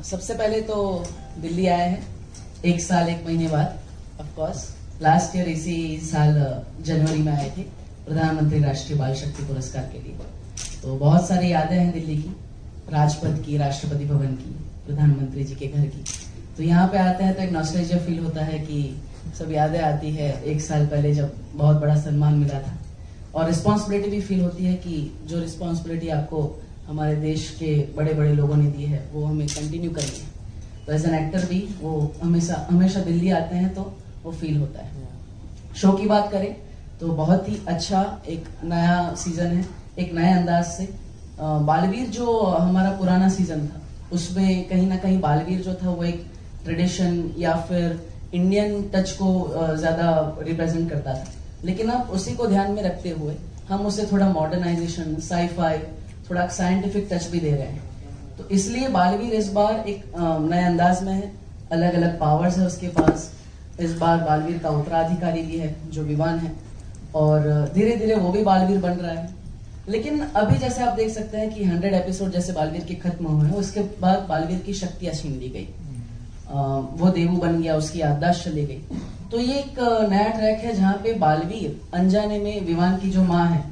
सबसे पहले तो दिल्ली आए हैं 1 साल 1 महीने बाद। ऑफ कोर्स लास्ट ईयर इसी साल जनवरी में आए थे प्रधानमंत्री राष्ट्रीय बाल शक्ति पुरस्कार के लिए। तो बहुत सारी यादें हैं दिल्ली की, राजपथ की, राष्ट्रपति भवन की, प्रधानमंत्री जी के घर की। तो यहाँ पे आते हैं तो एक नॉस्टैल्जिया फील होता है कि सब यादें आती है 1 साल पहले जब बहुत बड़ा सम्मान मिला था, और रिस्पॉन्सिबिलिटी भी फील होती है कि जो रिस्पॉन्सिबिलिटी आपको हमारे देश के बड़े बड़े लोगों ने दी है वो हमें कंटिन्यू करनी है। तो एज एन एक्टर भी वो हमेशा दिल्ली आते हैं तो वो फील होता है। शो की बात करें तो बहुत ही अच्छा एक नया सीजन है, एक नए अंदाज से। बालवीर जो हमारा पुराना सीजन था उसमें कहीं ना कहीं बालवीर जो था वो एक ट्रेडिशन या फिर इंडियन टच को ज्यादा रिप्रेजेंट करता था, लेकिन अब उसी को ध्यान में रखते हुए हम उसे थोड़ा मॉडर्नाइजेशन, साईफाई, थोड़ा साइंटिफिक टच भी दे रहे हैं। तो इसलिए बालवीर इस बार एक नए अंदाज में है, अलग अलग पावर्स है उसके पास। इस बार बालवीर का उत्तराधिकारी भी है जो विवान है, और धीरे धीरे वो भी बालवीर बन रहा है। लेकिन अभी जैसे आप देख सकते हैं कि 100 एपिसोड जैसे बालवीर के खत्म हुए, उसके बाद बालवीर की शक्तियां छीन ली गई, वो देवू बन गया, उसकी याददाश्त चली गई। तो ये एक नया ट्रैक है जहाँ पे बालवीर अनजाने में विवान की जो माँ है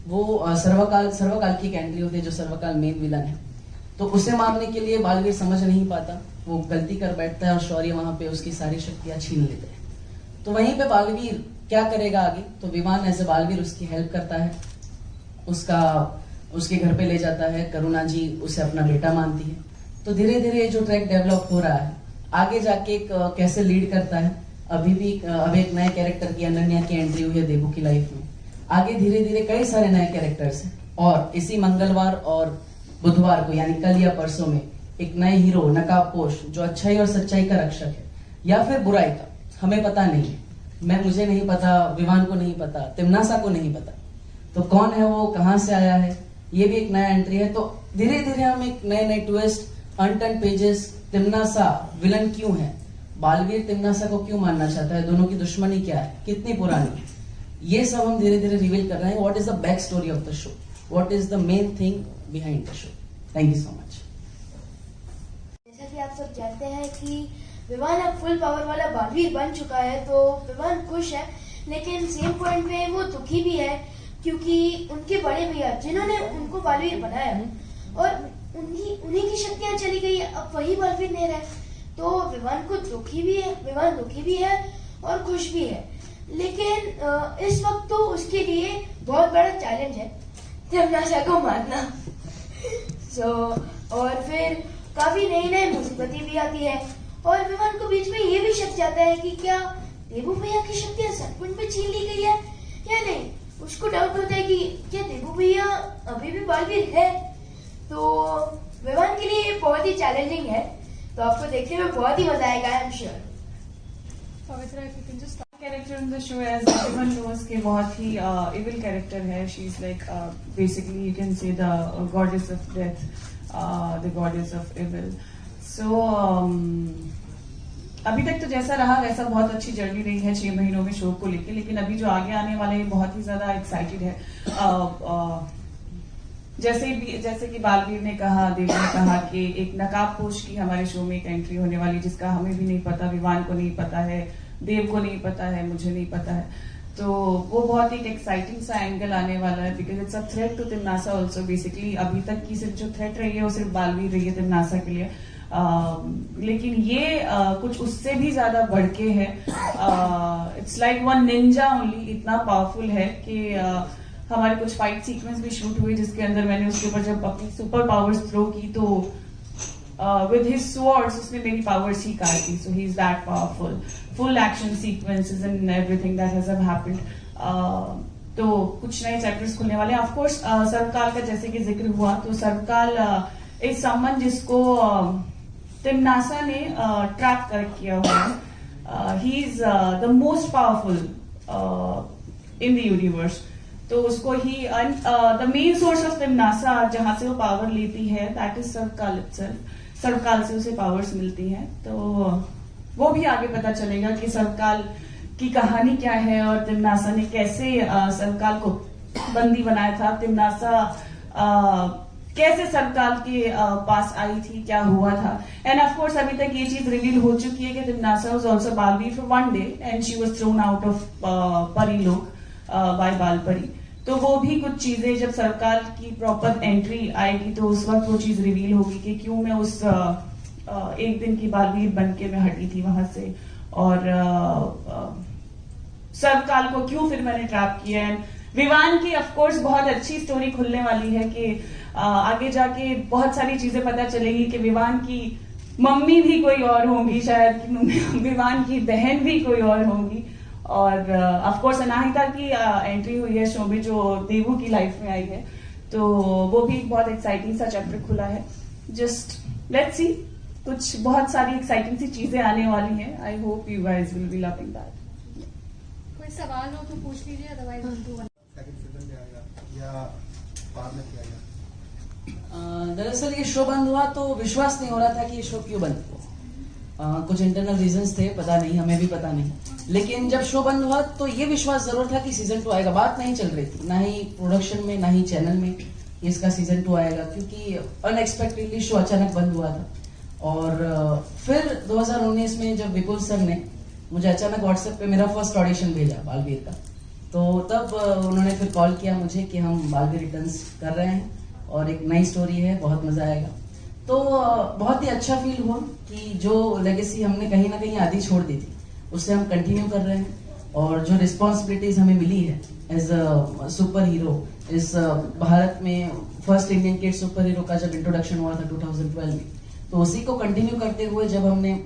वो सर्वकाल की एक एंट्री होती है, जो सर्वकाल मेन विलन है। तो उसे मारने के लिए बालवीर समझ नहीं पाता, वो गलती कर बैठता है और शौर्य वहां पे उसकी सारी शक्तियां छीन लेते हैं। तो वहीं पे बालवीर क्या करेगा आगे, तो विवान एज ए बालवीर उसकी हेल्प करता है, उसके घर पे ले जाता है। करुणा जी उसे अपना बेटा मानती है। तो धीरे धीरे जो ट्रैक डेवलप हो रहा है आगे जाके कैसे लीड करता है। अब एक नए कैरेक्टर की, अनन्या की एंट्री हुई है देवू की लाइफ में। आगे धीरे धीरे कई सारे नए कैरेक्टर्स हैं, और इसी मंगलवार और बुधवार को यानी कल या परसों में एक नए हीरो नकाबपोश जो अच्छाई और सच्चाई का रक्षक है या फिर बुराई का, हमें पता नहीं है। मुझे नहीं पता, विवान को नहीं पता, तिमनासा को नहीं पता, तो कौन है वो, कहां से आया है, ये भी एक नया एंट्री है। तो धीरे धीरे हम एक नए ट्विस्ट, अनटर्न पेजेस, तिमनासा विलन क्यों है, बालवीर तिमनासा को क्यों मानना चाहता है, दोनों की दुश्मनी क्या है, कितनी पुरानी है, ये सब हम धीरे धीरे रिवील कर रहे हैं। What is the back story of the show, what is the main thing behind the show. Thank you so much. जैसा कि आप सब जानते हैं कि विवान अब फुल पावर वाला बालवीर बन चुका है, तो विवान खुश है, लेकिन सेम पॉइंट पे वो दुखी भी है, क्योंकि उनके बड़े भैया जिन्होंने उनको बालवीर बनाया और उन्हीं की शक्तियां चली गई, अब वही बालवीर नहीं रहे। तो विवान दुखी भी है और खुश भी है। लेकिन इस वक्त तो उसके लिए बहुत बड़ा चैलेंज है तिमनासा को मारना। और फिर काफी नई मुसीबतें भी आती है, और विवान को बीच में ये भी शक जाता है कि क्या देवू भैया की शक्तियां सचमुच में छीन ली गई है या नहीं। उसको डाउट होता है कि क्या देवू भैया अभी भी बालवीर है। तो विवान के लिए बहुत ही चैलेंजिंग है, तो आपको देखने में बहुत ही मजा आएगा, I am sure. Pavitra, if you can just character in the show, as everyone knows कि बहुत ही evil character है. She's like basically you can say the goddess of death, the goddess of evil. So अभी तक तो जैसा रहा वैसा बहुत अच्छी जर्नी रही है 6 महीनों में शो को लेके, लेकिन अभी जो आगे आने वाला है बहुत ही ज्यादा एक्साइटेड है। जैसे कि बालवीर ने कहा, देवी ने कहा कि एक नकाबपोश की हमारे शो में एक एंट्री होने वाली, जिसका हमें भी नहीं पता, विवान को नहीं पता है, देव को नहीं पता है, मुझे नहीं पता है। तो वो बहुत एक एक्साइटिंग सा एंगल आने वाला है, because it's a threat to तिमनासा ऑल्सो। बेसिकली अभी तक की सिर्फ जो थ्रेट रही है वो सिर्फ बालवीर रही है तिमनासा के लिए, लेकिन ये कुछ उससे भी ज्यादा बढ़ के है। It's like one Ninja only, इतना पावरफुल है कि हमारे कुछ फाइट सीक्वेंस भी शूट हुए जिसके अंदर मैंने उसके ऊपर जब अपनी सुपर पावर्स थ्रो की तो विद हिज स्वॉर्ड्स उसने मेरी पावर्स ही काटी। So he is that powerful. Full action sequences and everything that has happened. तो कुछ नए चैप्टर्स खुलने वाले हैं। ऑफ कोर्स सर्वकाल का जैसे कि जिक्र हुआ, तो सर्वकाल एक सम्मन जिसको तिमनासा ने ट्रैप कर किया हुआ है। He is the most powerful in the universe. तो उसको ही द मेन सोर्स ऑफ तिमनासा जहां से वो पावर लेती है दैट इज सर्वकाल इटसेल्फ। सर्वकाल से उसे पावर्स मिलती हैं। तो वो भी आगे पता चलेगा कि सर्वकाल की कहानी क्या है और तिमनासा ने कैसे सर्वकाल को बंदी बनाया था। तिमनासा कैसे सर्वकाल के पास आई थी, क्या हुआ था। एंड ऑफ कोर्स अभी तक ये चीज रिवील हो चुकी है कि Timnasa was also Baalveer for one day and she was thrown out of Pari Lok bye बालपरी। तो वो भी कुछ चीजें जब सर्वकाल की प्रॉपर एंट्री आएगी तो उस वक्त वो चीज रिवील होगी कि क्यों मैं उस एक दिन की बालवीर बन के मैं हटी थी वहां से, और सर्वकाल को क्यों फिर मैंने ट्रैप किया। एंड विवान की ऑफ कोर्स बहुत अच्छी स्टोरी खुलने वाली है कि आगे जाके बहुत सारी चीजें पता चलेगी कि विवान की मम्मी भी कोई और होंगी, शायद विवान की बहन भी कोई और होंगी। और ऑफ कोर्स अनाहिता की एंट्री हुई है शो में जो देवू की लाइफ में आई है, तो वो भी बहुत एक्साइटिंग सा चैप्टर खुला है। जस्ट लेट्स सी, कुछ बहुत सारी एक्साइटिंग सी चीजें आने वाली हैं। I hope you guys will be loving that. कोई सवाल हो तो पूछ लीजिए, अदरवाइज सेकंड सीजन में आएगा या बाद में किया जाएगा? दरअसल ये शो बंद हुआ तो विश्वास नहीं हो रहा था कि ये शो क्यों बंद हुआ। कुछ इंटरनल रीजंस थे, पता नहीं, हमें भी पता नहीं। लेकिन जब शो बंद हुआ तो ये विश्वास जरूर था कि सीजन 2 आएगा। बात नहीं चल रही थी, ना ही प्रोडक्शन में ना ही चैनल में इसका सीजन 2 आएगा, क्योंकि अनएक्सपेक्टेडली शो अचानक बंद हुआ था। और फिर 2019 में जब विपुल सर ने मुझे अचानक व्हाट्सएप पे मेरा फर्स्ट ऑडिशन भेजा बालवीर का, तो तब उन्होंने फिर कॉल किया मुझे कि हम बालवीर रिटर्न्स कर रहे हैं और एक नई स्टोरी है, बहुत मजा आएगा। तो बहुत ही अच्छा फील हुआ कि जो लेगेसी हमने कहीं ना कहीं आधी छोड़ दी थी उससे हम कंटिन्यू कर रहे हैं, और जो रिस्पॉन्सिबिलिटीज हमें मिली है एज अ सुपर हीरो, इस भारत में first Indian kid super hero का जब इंट्रोडक्शन हुआ था 2012 में, तो उसी को कंटिन्यू करते हुए जब हमने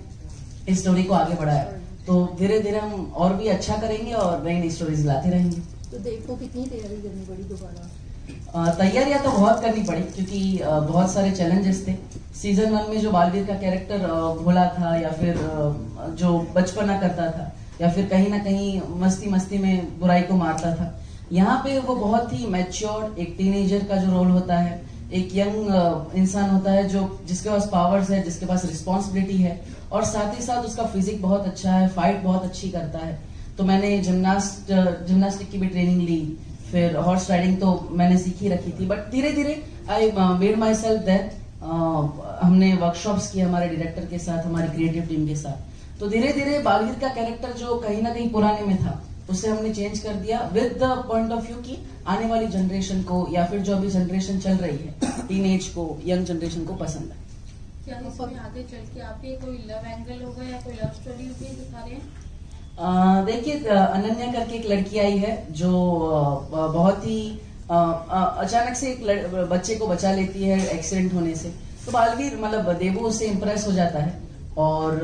इस स्टोरी को आगे बढ़ाया तो धीरे धीरे हम और भी अच्छा करेंगे और नई नई स्टोरीज लाते रहेंगे। तो देखो कितनी तैयारी करनी पड़ी दोबारा? तैयारियां तो बहुत करनी पड़ी, क्योंकि बहुत सारे चैलेंजेस थे। सीजन 1 में जो बालवीर का कैरेक्टर भोला था, या फिर जो बचपना करता था, या फिर कहीं ना कहीं मस्ती मस्ती में बुराई को मारता था, यहाँ पे वो बहुत ही मैच्योर्ड एक टीनेजर का जो रोल होता है, एक यंग इंसान होता है जो जिसके पास पावर्स है, जिसके पास रिस्पॉन्सिबिलिटी है, और साथ ही साथ उसका फिजिक बहुत अच्छा है, फाइट बहुत अच्छी करता है। तो मैंने जिम्नास्टिक की भी ट्रेनिंग ली, फिर हॉर्स राइडिंग तो मैंने सीखी रखी थी, बट धीरे धीरे I made my self that. हमने वर्कशॉप्स किए हमारे डायरेक्टर के साथ, हमारी क्रिएटिव टीम के साथ। तो धीरे धीरे बालवीर का कैरेक्टर जो कहीं ना कहीं पुराने में था उसे हमने चेंज कर दिया with the point of view कि आने वाली जनरेशन को, या फिर जो अभी जनरेशन चल रही है टीनेज को, यंग जनरेशन को पसंद है। क्या इसमें आगे चल के आपके कोई लव एंगल होगा या कोई लव स्टोरी होगी दिखा रहे हैं? देखिए, अनन्या करके एक लड़की आई है जो बहुत ही अचानक से एक बच्चे को बचा लेती है एक्सीडेंट होने से। तो बालवीर मतलब देवू उससे इम्प्रेस हो जाता है और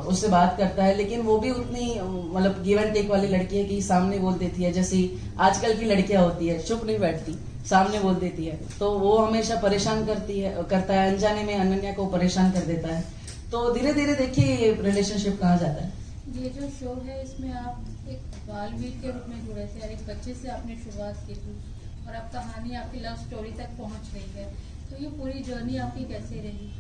उससे बात करता है, लेकिन वो भी उतनी मतलब गिव एंड टेक वाली लड़की है कि सामने बोल देती है, जैसी आजकल की लड़कियां होती है, चुप नहीं बैठती, सामने बोल देती है। तो वो हमेशा परेशान करता है, अनजाने में अनन्या को परेशान कर देता है। तो धीरे धीरे देखिए रिलेशनशिप कहाँ जाता है। ये जो शो है इसमें आप एक बालवीर के रूप में जुड़े थे और एक बच्चे से आपने शुरुआत की थी और अब कहानी आपकी लव स्टोरी तक पहुंच रही है, तो ये पूरी जर्नी आपकी कैसे रही?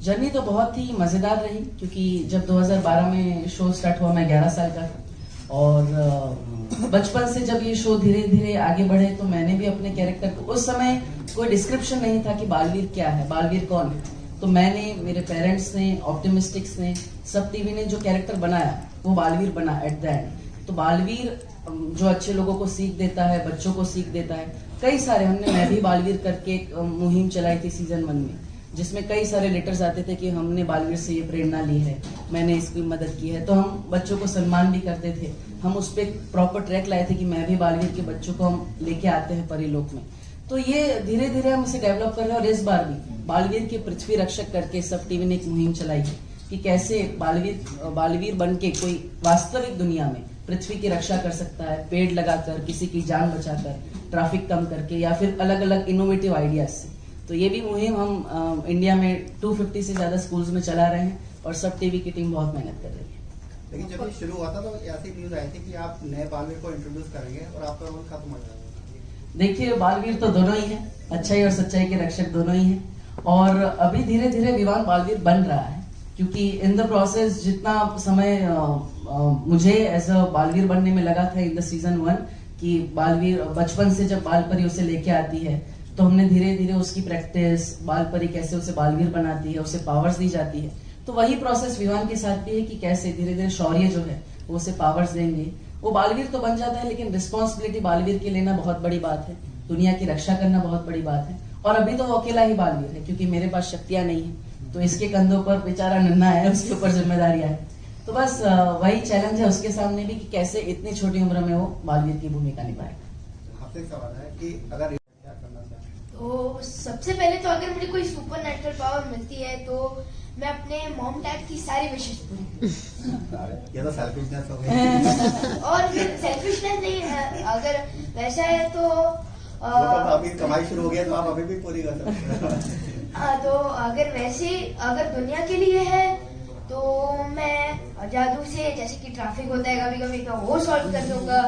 जर्नी तो बहुत ही मजेदार रही, क्योंकि जब 2012 में शो स्टार्ट हुआ मैं 11 साल का था, और बचपन से जब ये शो धीरे धीरे आगे बढ़े तो मैंने भी अपने कैरेक्टर को, उस समय कोई डिस्क्रिप्शन नहीं था कि बालवीर क्या है, बालवीर कौन है। तो मैंने, मेरे पेरेंट्स ने, ऑप्टिमिस्टिक्स ने, सब टीवी ने जो कैरेक्टर बनाया वो बालवीर बना एट द एंड। तो बालवीर जो अच्छे लोगों को सीख देता है, बच्चों को सीख देता है। कई सारे मैं भी बालवीर करके एक मुहिम चलाई थी सीजन 1 में, जिसमें कई सारे लेटर्स आते थे कि हमने बालवीर से ये प्रेरणा ली है, मैंने इसकी मदद की है। तो हम बच्चों को सम्मान भी करते थे, हम उस पर प्रॉपर ट्रैक लाए थे कि मैं भी बालवीर के बच्चों को हम लेके आते हैं परिलोक में। तो ये धीरे धीरे हम इसे डेवलप कर रहे हैं, और इस बार भी बालवीर के पृथ्वी रक्षक करके सब टीवी ने एक मुहिम चलाई है कि कैसे बालवीर बन के कोई वास्तविक दुनिया में पृथ्वी की रक्षा कर सकता है, पेड़ लगाकर, किसी की जान बचाकर, ट्रैफिक कम करके, या फिर अलग अलग इनोवेटिव आइडियाज से। तो ये भी मुहिम हम इंडिया में 250 से ज्यादा स्कूल्स में चला रहे हैं, और सब टीवी की टीम बहुत मेहनत कर रही है। लेकिन जब ये शुरू हुआ था तो ऐसी न्यूज आई थी कि आप नए बालवीर को इंट्रोड्यूस करेंगे और आपका रोल खत्म हो जाएगा। देखिए, बालवीर तो दोनों ही है, अच्छाई और सच्चाई के रक्षक दोनों ही हैं, और अभी धीरे धीरे विवान बालवीर बन रहा है, क्योंकि इन द प्रोसेस जितना समय मुझे एज अ बालवीर बनने में लगा था इन द सीजन 1 कि बालवीर बचपन से जब बालपरी उसे लेके आती है तो हमने धीरे धीरे उसकी प्रैक्टिस, बाल परी कैसे उसे बालवीर बनाती है, उसे पावर्स दी जाती है, तो वही प्रोसेस विवान के साथ भी है कि कैसे धीरे धीरे शौर्य जो है वो उसे पावर्स देंगे। वो बालवीर तो बन जाता है, लेकिन रिस्पॉन्सिबिलिटी बालवीर की लेना बहुत बड़ी बात है, दुनिया की रक्षा करना बहुत बड़ी बात है। और अभी तो वो अकेला ही बालवीर है, क्योंकि मेरे पास शक्तियां नहीं है, तो इसके कंधों पर बेचारा नन्हा है, उसके ऊपर जिम्मेदारियां है। तो बस वही चैलेंज है उसके सामने भी कि कैसे इतनी छोटी उम्र में वो बालवीर की भूमिका निभाए। आपसे एक सवाल है कि अगर क्या करना चाहिए? तो सबसे पहले तो अगर मुझे कोई सुपर नेचुरल पावर मिलती है तो मैं अपने मॉम डैड की सारी विशेष पूरी ये तो सेल्फिशनेस हो गई। और फिर सेल्फिशनेस नहीं है, अगर वैसा है तो वो तो अभी कमाई शुरू हो गई है, तो आप अभी भी पूरी कर सकते हो। तो अगर वैसे अगर दुनिया के लिए है तो मैं जादू से, जैसे कि ट्रैफिक होता है कभी कभी, तो वो सॉल्व कर दूंगा।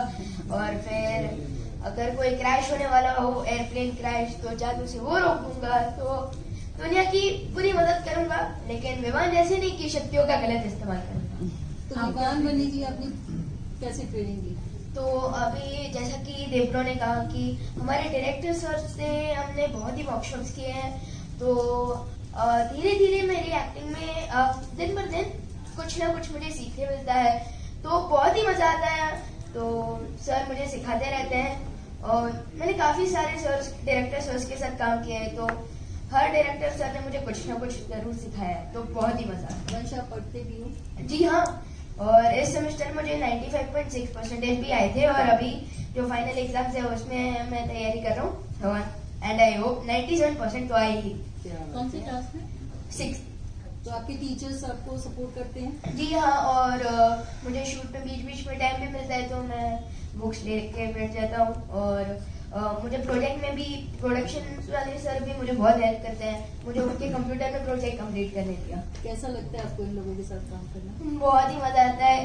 और फिर अगर कोई क्रैश होने वाला हो, एयरप्लेन क्रैश, तो जादू से वो रोक दूंगा। तो दुनिया की पूरी मदद करूंगा, लेकिन विमान जैसे नहीं कि शक्तियों का गलत इस्तेमाल करूंगा। तो विज्ञान बनने की आपने कैसे ट्रेनिंग दी? तो अभी जैसा कि देवप्रो ने कहा कि हमारे डायरेक्टर सर से हमने बहुत ही वर्कशॉप्स किए हैं, तो धीरे धीरे मेरी एक्टिंग में दिन बर दिन कुछ ना कुछ मुझे सीखने मिलता है, तो बहुत ही मजा आता है। तो सर मुझे सिखाते रहते हैं और मैंने काफी सारे सर्स, डायरेक्टर सर्स के साथ काम किया है, तो हर डायरेक्टर सर ने मुझे कुछ ना कुछ जरूर सिखाया है, तो बहुत ही मजा आता वंश आप पढ़ते भी हो? है। जी हाँ, और इस सेमेस्टर मुझे 95.6% भी आए थे, और अभी जो फाइनल एग्जाम्स है उसमें मैं तैयारी कर रहा हूँ, एंड आई होप 97% तो आए ही। कौन सी क्लास में? 6। तो आपके टीचर्स आपको सपोर्ट करते हैं? जी हाँ, और मुझे शूट में बीच बीच में टाइम भी मिलता है, तो मैं बुक्स ले के बैठ जाता हूँ। और मुझे प्रोजेक्ट में भी प्रोडक्शन वाले सर भी मुझे बहुत हेल्प करते हैं, मुझे उनके कंप्यूटर में प्रोजेक्ट कंप्लीट करने दिया। कैसा लगता है आपको इन लोगों के साथ काम करना? बहुत ही मजा आता है।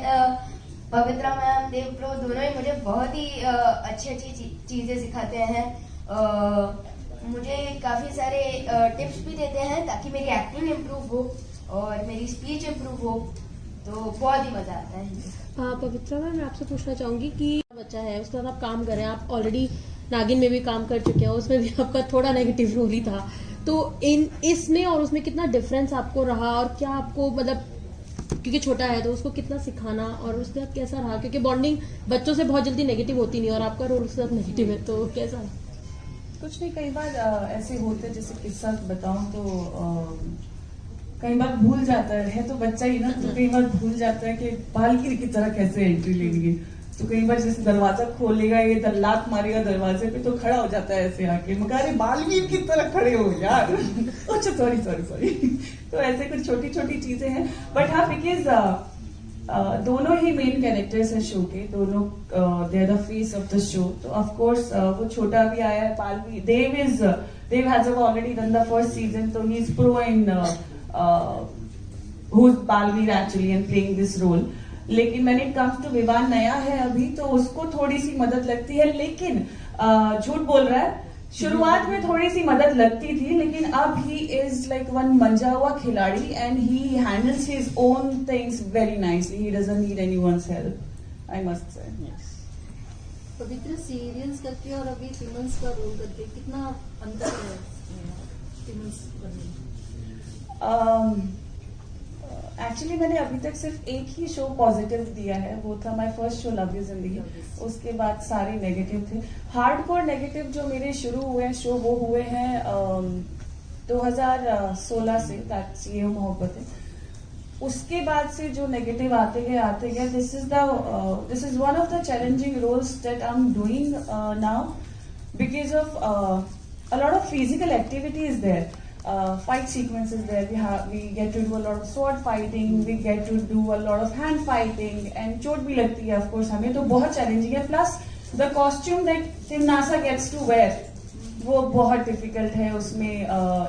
पवित्रा मैम, देवप्रो दोनों ही मुझे बहुत ही अच्छी अच्छी चीजें सिखाते हैं। मुझे काफी सारे टिप्स भी देते हैं ताकि मेरी एक्टिंग इम्प्रूव हो और मेरी स्पीच इम्प्रूव हो, तो बहुत ही मजा आता है। पवित्रा मैम, मैं आपसे पूछना चाहूंगी कि बच्चा है उसके साथ आप काम कर रहे हैं, आप ऑलरेडी नागिन में भी काम कर चुके हैं, उसमें भी आपका थोड़ा नेगेटिव रोल ही था, तो इसमें और उसमें कितना डिफरेंस आपको रहा, और क्या आपको मतलब, क्योंकि छोटा है तो उसको कितना सिखाना और उसके साथ कैसा रहा, क्योंकि बॉन्डिंग बच्चों से बहुत जल्दी नेगेटिव होती नहीं और आपका रोल उसके साथ नेगेटिव है, तो कैसा? कुछ नहीं, कई बार ऐसे होते, जैसे किस्सा बताऊं तो कई बार भूल जाता है तो बच्चा ही ना, तो कई बार भूल जाता है कि बालवीर की तरह कैसे एंट्री लेनी है। तो कई बार जैसे दरवाजा खोलेगा, ये लात मारेगा दरवाजे पे, तो खड़ा हो जाता है ऐसे आके, मगर अरे बालवीर की तरह खड़े हो यार। अच्छा सॉरी। तो ऐसे कुछ छोटी छोटी चीजें हैं, बट हाँ, बिकॉज दोनों ही मेन कैरेक्टर्स हैं शो के, दोनों they are the face of the show. तो ऑफ कोर्स वो छोटा भी आया है, Baalveer, Dev has already done the first season, तो he is pro in who's Baalveer actually and playing this role. लेकिन when it comes to Vivaan नया है अभी, तो उसको थोड़ी सी मदद लगती है, लेकिन झूठ बोल रहा है, शुरुआत में थोड़ी सी मदद लगती थी, लेकिन अब ही इज लाइक वन मंजा हुआ खिलाड़ी and he handles his own things very nicely, he doesn't need anyone's help, I must say. पवित्र सीरियल्स करके और अभी सिमंस का रोल करके कितना अंतर है सिमंस करने? एक्चुअली मैंने अभी तक सिर्फ एक ही शो पॉजिटिव दिया है, वो था my first show love you जिंदगी, उसके बाद सारे नेगेटिव थे। हार्डकोर नेगेटिव जो मेरे शुरू हुए शो वो हुए हैं 2016 से, दैट्स ये मोहब्बत है। उसके बाद से जो नेगेटिव आते गए, this is one of the challenging roles that I am doing now, because of a lot of physical activity is there. Fight sequences there. We get to do a lot of sword fighting. We get to do a lot of hand fighting, and चोट भी लगती है, of course, हमें तो बहुत challenging है. Plus the costume that Timnasa gets to wear, वो बहुत difficult है उसमें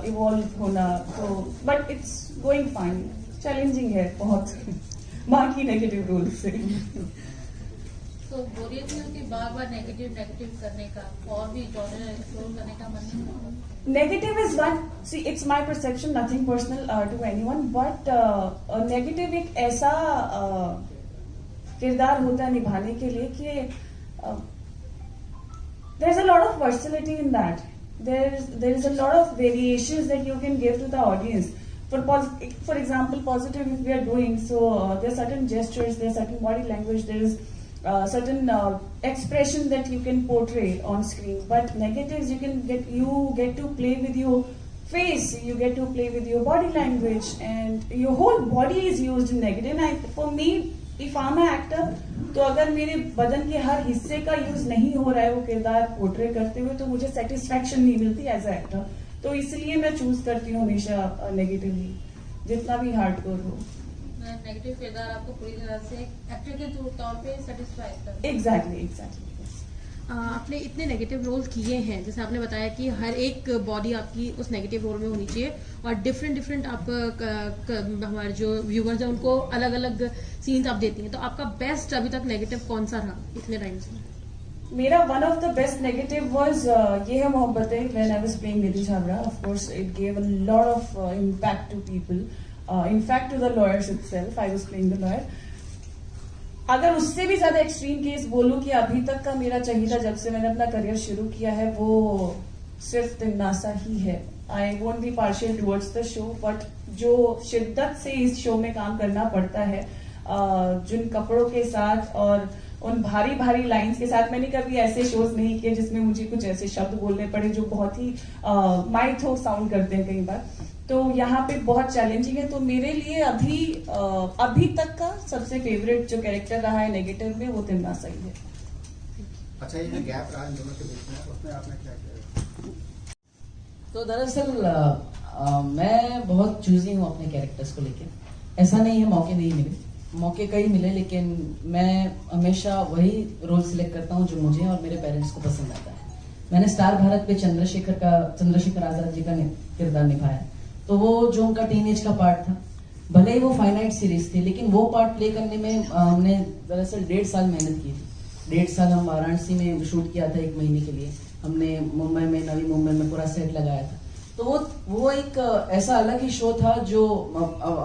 evolve होना. तो but it's going fine. Challenging है बहुत. बाकी negative role से. तो बोरियत नहीं होती बार बार नेगेटिव करने का, और भी जॉनर एक्सप्लोर करने का मन नहीं होता? Negative is one. See, it's my perception, nothing personal to anyone. But negative एक ऐसा किरदार होता है निभाने के लिए कि there's a lot of versatility in that. there is a lot of variations that you can give to the audience. For example, positive if we are doing, so there are certain gestures, there are certain body language, there is certain expression that you can portray on screen. But negatives, you get to play with your face, you get to play with your body language, and your whole body is used in negative. And for me, if I'm an actor, तो अगर मेरे बदन के हर हिस्से का use नहीं हो रहा है वो किरदार पोर्ट्रे करते हुए, तो मुझे सेटिस्फैक्शन नहीं मिलती एज ए एक्टर. तो इसलिए मैं चूज करती हूँ हमेशा नेगेटिवली, जितना भी हार्डकोर हो. नेगेटिव किरदार आपको पूरी तरह से एक्टर के तौर पे सेटिस्फाई करता है. एग्जैक्टली. आपने इतने नेगेटिव रोल किए हैं, जैसे आपने बताया कि हर एक बॉडी आपकी उस नेगेटिव रोल में होनी चाहिए, और डिफरेंट आप हमारे जो व्यूवर्स हैं उनको अलग अलग सीन्स आप देती हैं. तो आपका बेस्ट अभी तक नेगेटिव कौन सा रहा इतने टाइम से? मेरा one of the best negative was ये है Mohabbatein, when I was playing Nidhi Chhabra. Of course it gave a lot of impact to people, in fact to the lawyers itself. I was playing the lawyer. अगर उससे भी ज्यादा extreme case बोलूं कि अभी तक का मेरा चहीता जब से मैंने अपना करियर शुरू किया है, वो सिर्फ तिमनासा ही है. I won't be partial towards the show, but जो शिद्दत से इस शो में काम करना पड़ता है, जिन कपड़ों के साथ और उन भारी भारी लाइंस के साथ, मैंने कभी ऐसे शोज नहीं किए जिसमें मुझे कुछ ऐसे शब्द बोलने पड़े जो बहुत ही माइथो साउंड करते हैं कई बार. तो यहाँ पे बहुत चैलेंजिंग है. तो मेरे लिए अभी तक का सबसे फेवरेट जो कैरेक्टर रहा है नेगेटिव में, वो तिमनासा ही है. अच्छा, ये जो गैप रहा इन दोनों के बीच में, उसमें आपने क्या किया? तो दरअसल मैं बहुत चूजी हूँ अपने कैरेक्टर्स को लेके. ऐसा नहीं है मौके नहीं मिले, मौके कई मिले, लेकिन मैं हमेशा वही रोल सिलेक्ट करता हूँ जो मुझे और मेरे पेरेंट्स को पसंद आता है. मैंने स्टार भारत पे चंद्रशेखर आजाद जी का किरदार निभाया. तो वो जो उनका टीनेज का पार्ट था, भले ही वो फाइनाइट सीरीज थी, लेकिन वो पार्ट प्ले करने में हमने दरअसल 1.5 साल मेहनत की थी. 1.5 साल हम वाराणसी में शूट किया था 1 महीने के लिए. हमने मुंबई में, नवी मुंबई में पूरा सेट लगाया था. तो वो एक ऐसा अलग ही शो था जो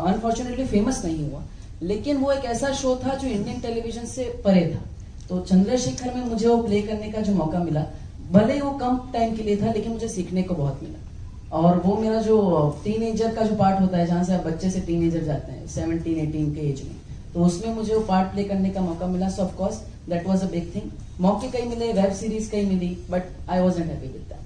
अनफॉर्चुनेटली फेमस नहीं हुआ, लेकिन वो एक ऐसा शो था जो इंडियन टेलीविजन से परे था. तो चंद्रशेखर में मुझे वो प्ले करने का जो मौका मिला, भले ही वो कम टाइम के लिए था, लेकिन मुझे सीखने को बहुत मिला. और वो मेरा जो टीनेजर का जो पार्ट होता है, जहाँ से आप बच्चे से टीनेजर जाते हैं 17-18 के एज में, तो उसमें मुझे वो पार्ट प्ले करने का मौका मिला. So of course that was a big thing. मौके कई मिले, वेब सीरीज कई मिली, but I wasn't happy with that.